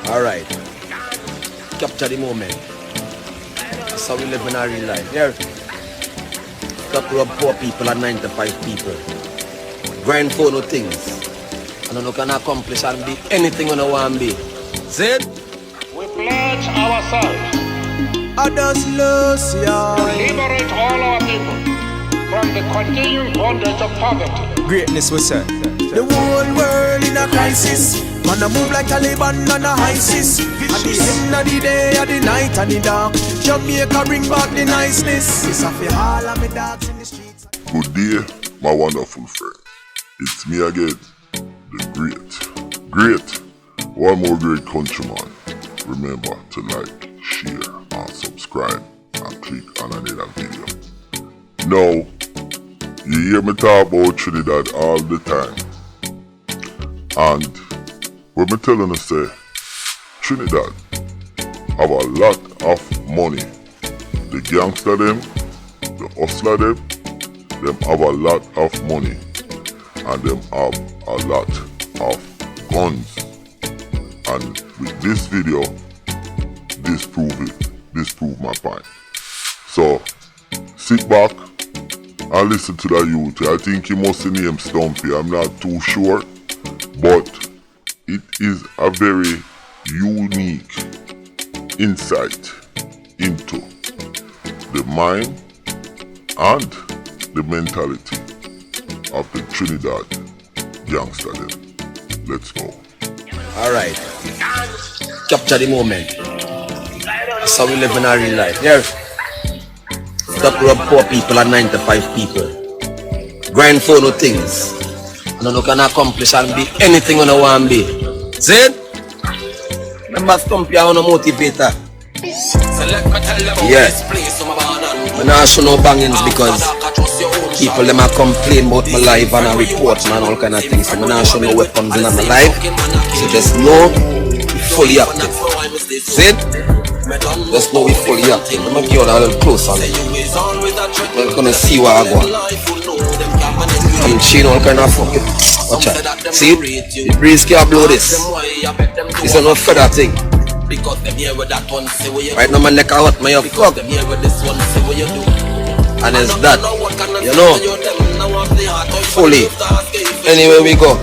Alright. Capture the moment. That's how we live in our real life. Here. Stop rub poor people and 9 to 5 people. Grind for no things. And you can accomplish and be anything you want to be. See it? We pledge ourselves I just lose ya. to liberate all our people from the continuing bondage of poverty. Greatness was said. The whole world in a crisis. Man a move like Taliban and a ISIS. At the end of the day, at the night and the dark, Jamaica bring back the niceness. It's a fi all of me dogs in the streets. Good day, my wonderful friend. It's me again, the great, one more great countryman. Remember to like, share, and subscribe, and click on another video. Now, you hear me talk about Trinidad all the time. And when me telling you say, Trinidad have a lot of money. The gangster them, the hustler them have a lot of money. And them have a lot of guns. And with this video, this prove my point. So, sit back and listen to the youth. I think he must name Stumpy, I'm not too sure. But it is a very unique insight into the mind and the mentality of the Trinidad gangster them. Let's go. Alright. Capture the moment. That's how we live in our real life. Here. Stop rub poor people and 9 to 5 people. Grind for no things. And you can accomplish and be anything you want to be. See it? Remember Stumpy, I'm a motivator. Yeah. I'm not show no bangings because people them are complain about my life and I report and all kind of things. So I'm not show no weapons in my life. So just know we fully active. See it? Just know we fully active. I'm going to get a little closer. We're going to see what I go. I'm chain all kind of fucking. Watch out. See? The breeze can't blow this. This is not feather thing. Right now my neck are hot, my fuck. And it's that. You know. Fully. Anywhere we go.